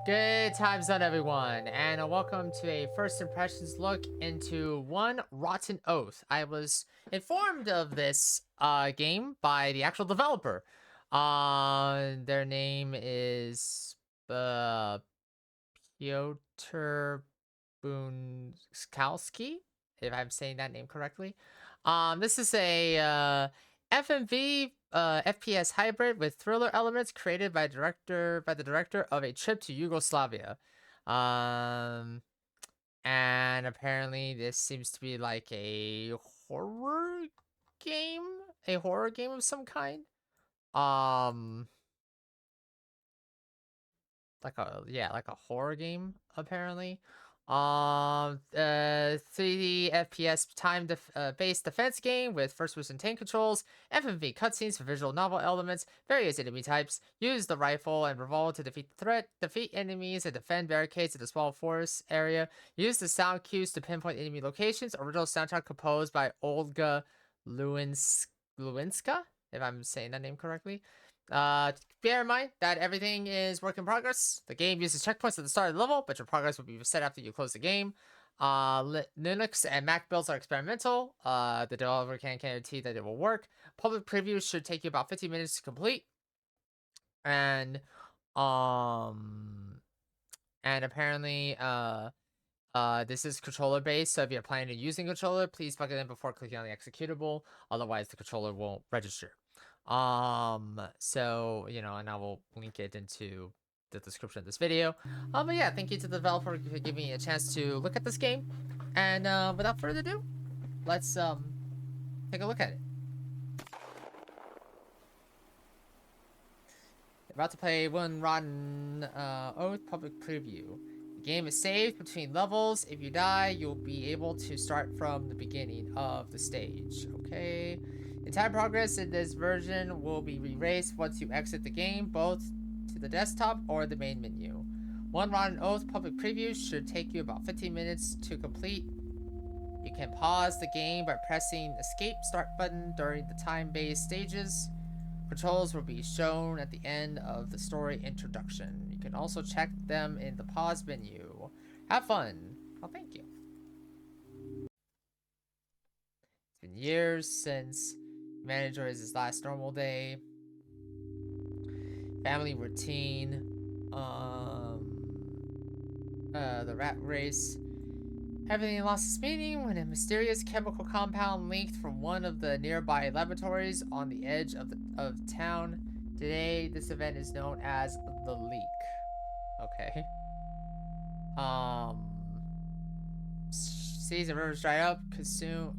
Good times on everyone, and welcome to a first impressions look into One Rotten Oath. I was informed of this game by the actual developer. Their name is Piotr Bunskowski, if I'm saying that name correctly. This is a FMV FPS hybrid with thriller elements created by the director of A Trip to Yugoslavia. And apparently this seems to be like a horror game, of some kind. Like a horror game apparently. 3D FPS based defense game with first-person tank controls, FMV cutscenes for visual novel elements, various enemy types. Use the rifle and revolver to defeat the threat, defeat enemies, and defend barricades in the small forest area. Use the sound cues to pinpoint enemy locations. Original soundtrack composed by Olga Lewinska, if I'm saying that name correctly. Bear in mind that everything is work in progress. The game uses checkpoints at the start of the level, but your progress will be set after you close the game. Linux and Mac builds are experimental. The developer can't guarantee that it will work. Public previews should take you about 15 minutes to complete. And apparently this is controller based, so if you're planning on using controller, please plug it in before clicking on the executable. Otherwise the controller won't register. So, and I will link it into the description of this video. But yeah, thank you to the developer for giving me a chance to look at this game. And, without further ado, let's, take a look at it. About to play One Rotten Oath public preview. The game is saved between levels. If you die, you'll be able to start from the beginning of the stage. Okay. Entire progress in this version will be erased once you exit the game, both to the desktop or the main menu. One Rotten Oath public preview should take you about 15 minutes to complete. You can pause the game by pressing Escape Start button during the time-based stages. Controls will be shown at the end of the story introduction. You can also check them in the pause menu. Have fun! Oh, thank you. It's been years since manager is his last normal day. Family routine. The rat race. Everything lost its meaning when a mysterious chemical compound leaked from one of the nearby laboratories on the edge of town. Today, this event is known as the leak. Okay. Seas and rivers dried up,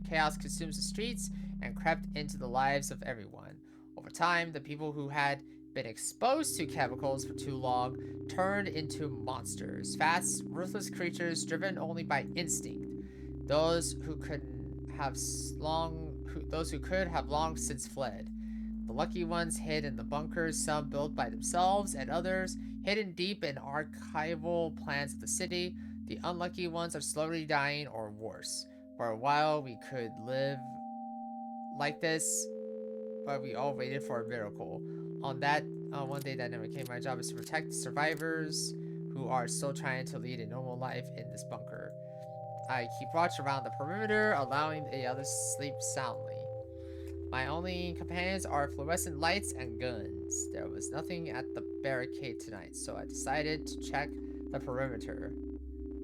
chaos consumes the streets, and crept into the lives of everyone. Over time, the people who had been exposed to chemicals for too long turned into monsters, fast, ruthless creatures driven only by instinct. Those who could have long since fled. The lucky ones hid in the bunkers, some built by themselves, and others hidden deep in archival plans of the city. The unlucky ones are slowly dying, or worse. For a while, we could live like this, but we all waited for a miracle. On that one day that never came, my job is to protect survivors who are still trying to lead a normal life in this bunker. I keep watch around the perimeter, allowing the others to sleep soundly. My only companions are fluorescent lights and guns. There was nothing at the barricade tonight, so I decided to check the perimeter.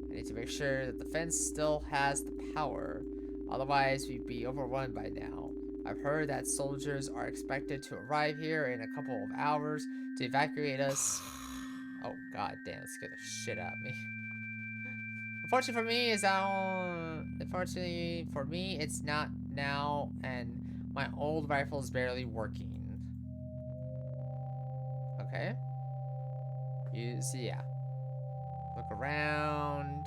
I need to make sure that the fence still has the power. Otherwise, we'd be overrun by now. I've heard that soldiers are expected to arrive here in a couple of hours to evacuate us. Oh, god damn, it scared the shit out of me. Unfortunately for me, it's not now, and my old rifle is barely working. Okay. Yeah. Look around.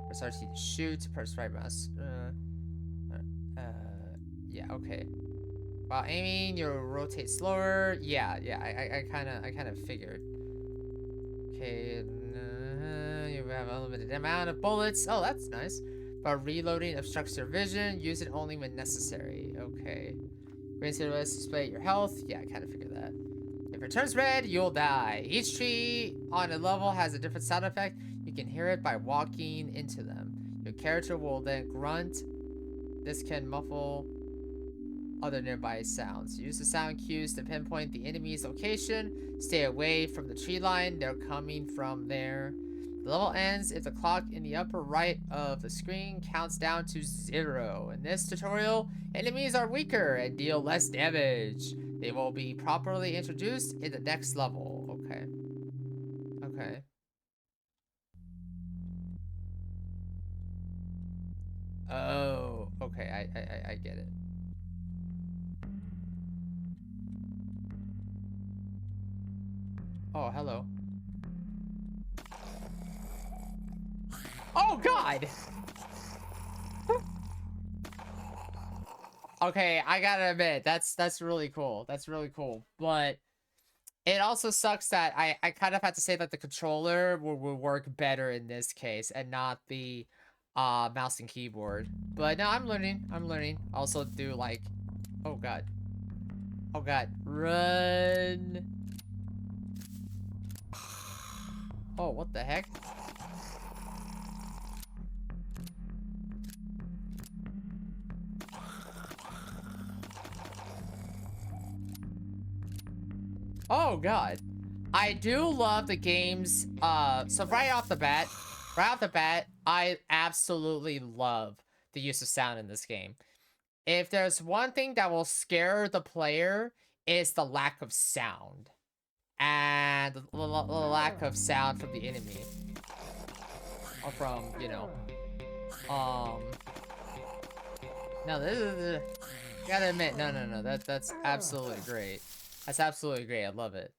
Press RT to shoot. Press right mouse. Yeah, okay. While aiming, you'll rotate slower. Yeah, I kind of figured. Okay, you have a limited amount of bullets. Oh, that's nice. But reloading obstructs your vision. Use it only when necessary. Okay. Green silhouettes display your health. Yeah, I kind of figured that. If it turns red, you'll die. Each tree on a level has a different sound effect. You can hear it by walking into them. Your character will then grunt. This can muffle other nearby sounds. Use the sound cues to pinpoint the enemy's location. Stay away from the tree line. They're coming from there. The level ends if the clock in the upper right of the screen counts down to 0. In this tutorial, enemies are weaker and deal less damage. They will be properly introduced in the next level. Okay. Okay. Oh, okay. I get it. Oh, hello. Oh, God! Okay, I gotta admit, that's really cool. That's really cool. But it also sucks that I kind of have to say that the controller will work better in this case and not the mouse and keyboard. But no, I'm learning. I'm learning. Also do like, oh God. Oh God, run. Oh, what the heck? Oh God. I do love the game's, so right off the bat, I absolutely love the use of sound in this game. If there's one thing that will scare the player, it's the lack of sound. And the lack of sound from the enemy. Or from, you know, no, this is, gotta admit, no, that's absolutely great. That's absolutely great, I love it.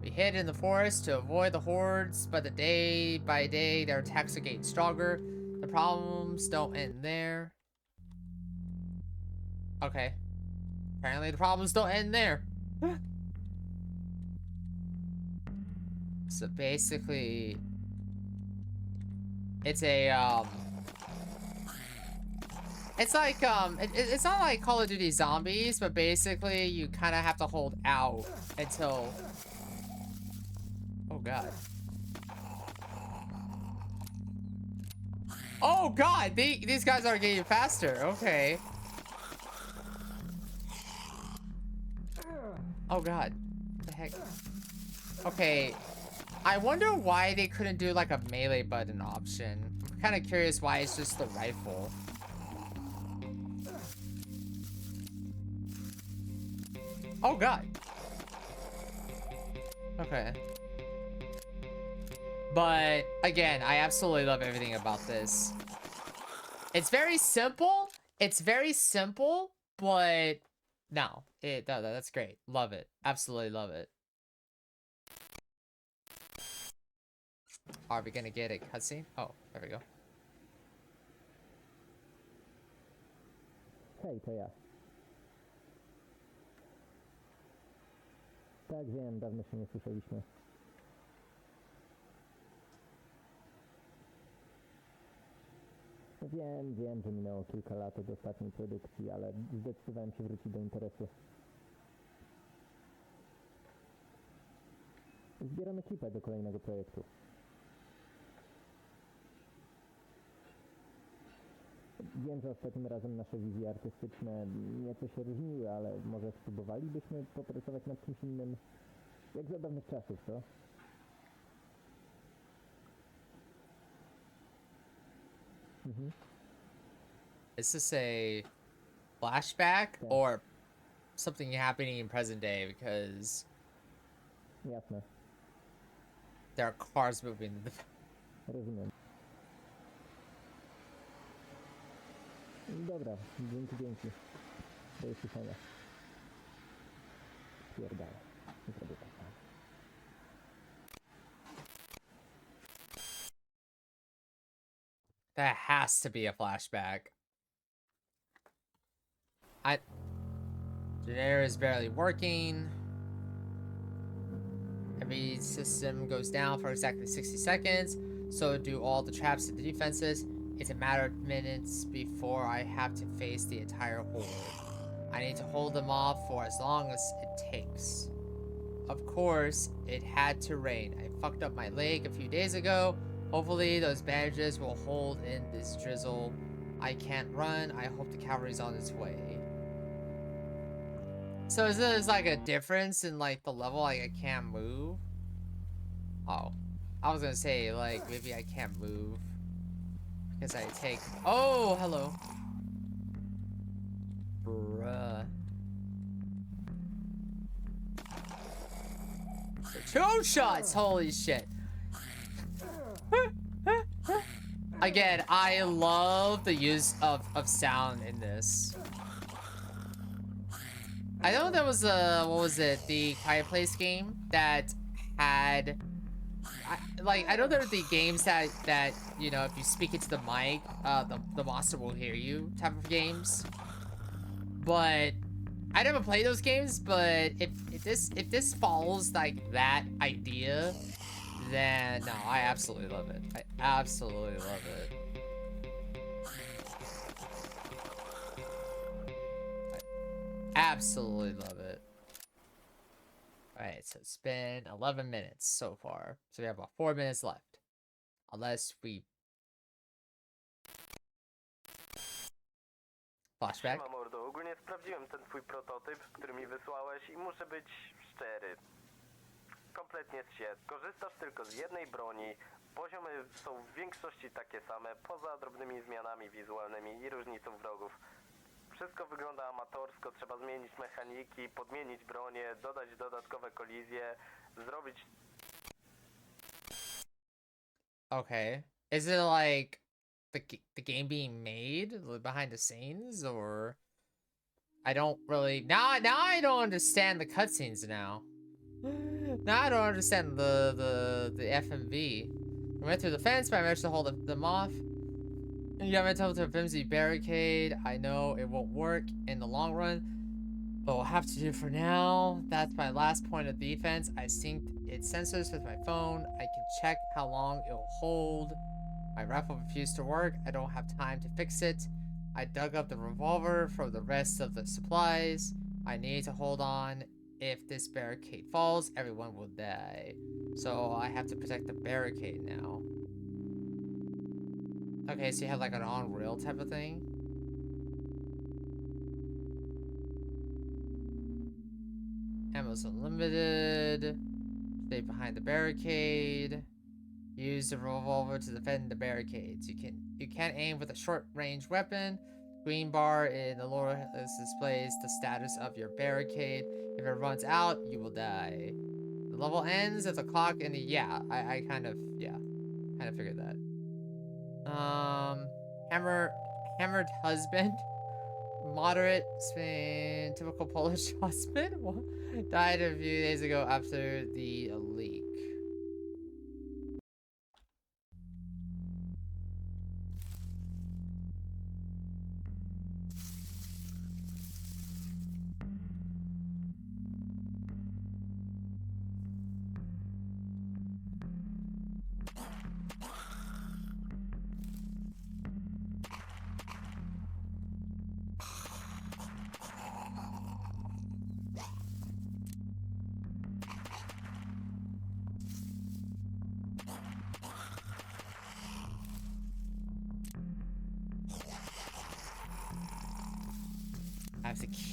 We hid in the forest to avoid the hordes, but day by day, their attacks are getting stronger. The problems don't end there. Okay. Apparently the problems don't end there. So basically, it's a, it's like, it's not like Call of Duty Zombies, but basically you kind of have to hold out until... Oh, God. Oh, God! These guys are getting faster. Okay. Oh, God. What the heck? Okay. I wonder why they couldn't do, like, a melee button option. I'm kind of curious why it's just the rifle. Oh, God. Okay. But, again, I absolutely love everything about this. It's very simple. It's very simple, but... No. That's great. Love it. Absolutely love it. Are we gonna get a cutscene? Oh, there we go. Hej, to ja. Tak, wiem, dawno się nie słyszeliśmy. Wiem, że minęło kilka lat od ostatniej produkcji, ale zdecydowałem się wrócić do interesu. Zbieram ekipę do kolejnego projektu. Wiem, że ostatnim razem nasze wizje artystyczne nieco się różniły, ale może spróbowalibyśmy popracować nad czymś innym, jak za dawnych czasów, co? Is this a flashback or something happening in present day? Because Jasne. there are cars moving. Rozumiem. Dobra, dzięki. Do usłyszenia. Pierdolę. Nie zrobię tak. That has to be a flashback. Generator is barely working. Every system goes down for exactly 60 seconds. So do all the traps and the defenses. It's a matter of minutes before I have to face the entire horde. I need to hold them off for as long as it takes. Of course, it had to rain. I fucked up my leg a few days ago. Hopefully, those bandages will hold in this drizzle. I can't run. I hope the cavalry's on its way. So is there like a difference in like the level? Like I can't move? Oh. I was gonna say like maybe I can't move. Because I take... Oh, hello. Bruh. Two shots! Holy shit. Again, I love the use of sound in this. I know there was a... What was it? The Quiet Place game that had... I know there are the games that, you know, if you speak into the mic, the monster will hear you type of games. But I never played those games, but if this follows like that idea, then no, I absolutely love it. I absolutely love it. I absolutely love it. Alright, so it's been 11 minutes so far. So we have about 4 minutes left. Unless we... Flashback. Siema mordo, ogólnie sprawdziłem ten twój prototyp, który mi wysłałeś i muszę być szczery. Kompletnie zsiedł. Korzystasz tylko z jednej broni. Poziomy są w większości takie same, poza drobnymi zmianami wizualnymi i różnicą wrogów. Wszystko wygląda amatorsko, trzeba zmienić mechaniki, podmienić bronię, dodać dodatkowe kolizje, zrobić... Okay. Is it like the game being made behind the scenes, or I don't really now I don't understand the cutscenes now. Now I don't understand the FMV. I went through the fence, but I managed to hold them off. You haven't told to a flimsy barricade. I know it won't work in the long run, but we'll have to do for now. That's my last point of defense. I synced its sensors with my phone. I can check how long it'll hold. My rifle refused to work. I don't have time to fix it. I dug up the revolver for the rest of the supplies. I need to hold on. If this barricade falls, everyone will die. So I have to protect the barricade now. Okay, so you have like an on-rail type of thing. Ammo's unlimited. Stay behind the barricade. Use the revolver to defend the barricades. You can't aim with a short-range weapon. Green bar in the lower displays the status of your barricade. If it runs out, you will die. The level ends at the clock in the... Yeah, I kind of figured that. Hammered husband. Moderate Spain, typical Polish husband. Died a few days ago after the leak.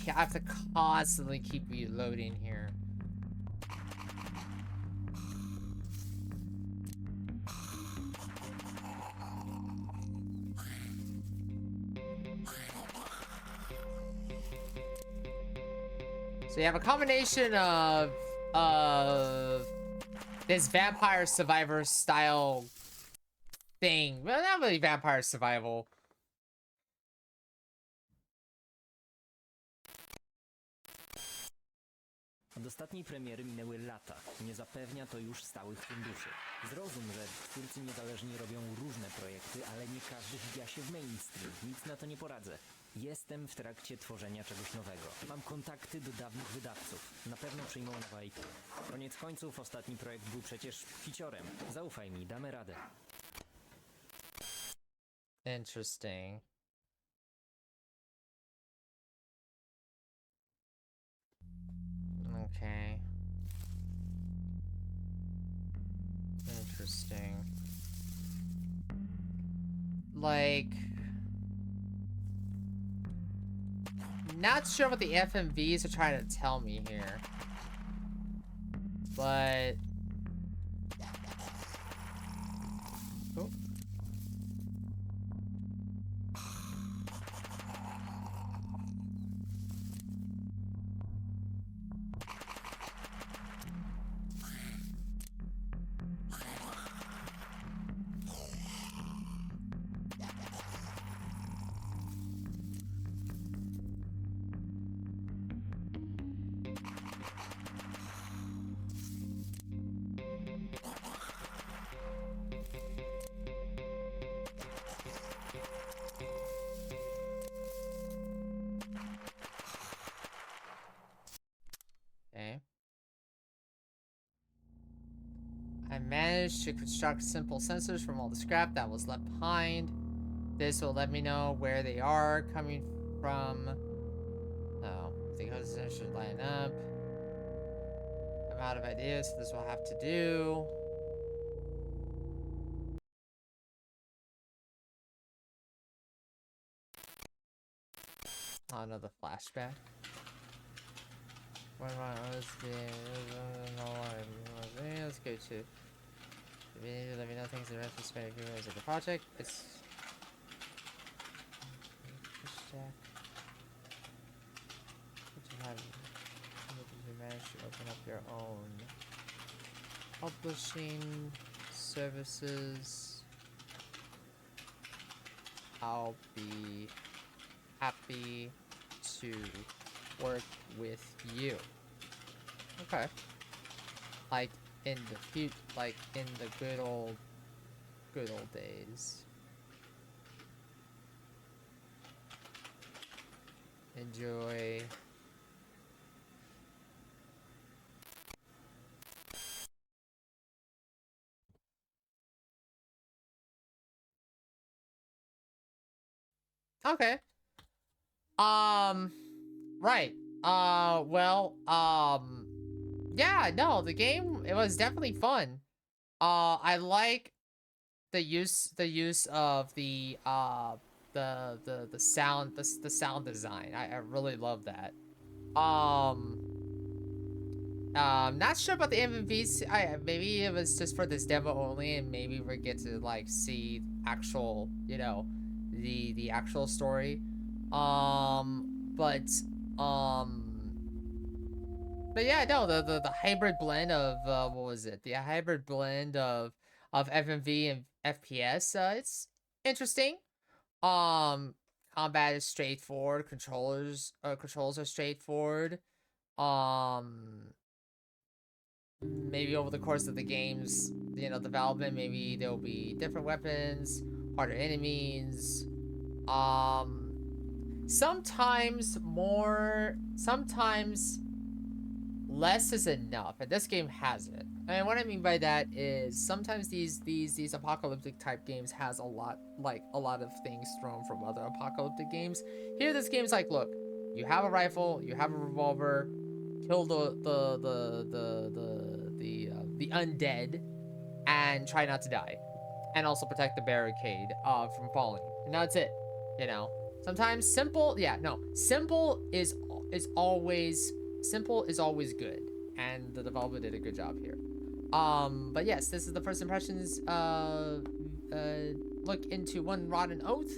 I have to constantly keep reloading here. So you have a combination of this vampire survivor style thing. Well, not really vampire survival. Od ostatniej premiery minęły lata. Nie zapewnia to już stałych funduszy. Zrozum, że twórcy niezależni robią różne projekty, ale nie każdy wbija się w mainstream. Nic na to nie poradzę. Jestem w trakcie tworzenia czegoś nowego. Mam kontakty do dawnych wydawców. Na pewno przyjmą nowaj. Koniec końców ostatni projekt był przecież ficiorem. Zaufaj mi, damy radę. Interesting. Okay. Interesting. Like, not sure what the FMVs are trying to tell me here, but oh. Okay. I managed to construct simple sensors from all the scrap that was left behind. This will let me know where they are coming from. Oh, the codes should line up. I'm out of ideas, so this will have to do. Oh, another flashback. When I was let's go to. Let me know things in retrospect of the project. It's you manage to open up your own publishing services. I'll be happy to work with you. Okay. Like in the future, like in the good old days. Enjoy. Okay. Right. Well, yeah, no, the game, it was definitely fun. I like the use of the sound, the sound design. I really love that. Not sure about the MVPs. Maybe it was just for this demo only, and maybe we get to like see actual, you know, the actual story. But um, but yeah, no, the hybrid blend of what was it? The hybrid blend of FMV and FPS. It's interesting. Um, combat is straightforward. Controls are straightforward. Um, maybe over the course of the game's, you know, development, maybe there'll be different weapons, harder enemies. Sometimes more, sometimes less is enough, and this game has it. And what I mean by that is sometimes these apocalyptic type games has a lot of things thrown from other apocalyptic games. Here, this game's like, look, you have a rifle, you have a revolver, kill the undead, and try not to die, and also protect the barricade from falling. And that's it. You know, sometimes simple. Yeah, no, simple is always good, and the developer did a good job here. But yes, this is the first impressions look into One Rotten Oath.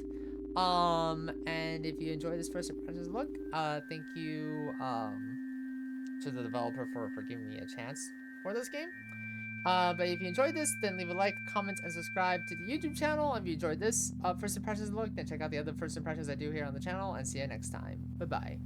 And if you enjoy this first impressions look, thank you to the developer for giving me a chance for this game. But if you enjoyed this, then leave a like, comment, and subscribe to the YouTube channel. If you enjoyed this first impressions look, then check out the other first impressions I do here on the channel, and see you next time. Bye bye.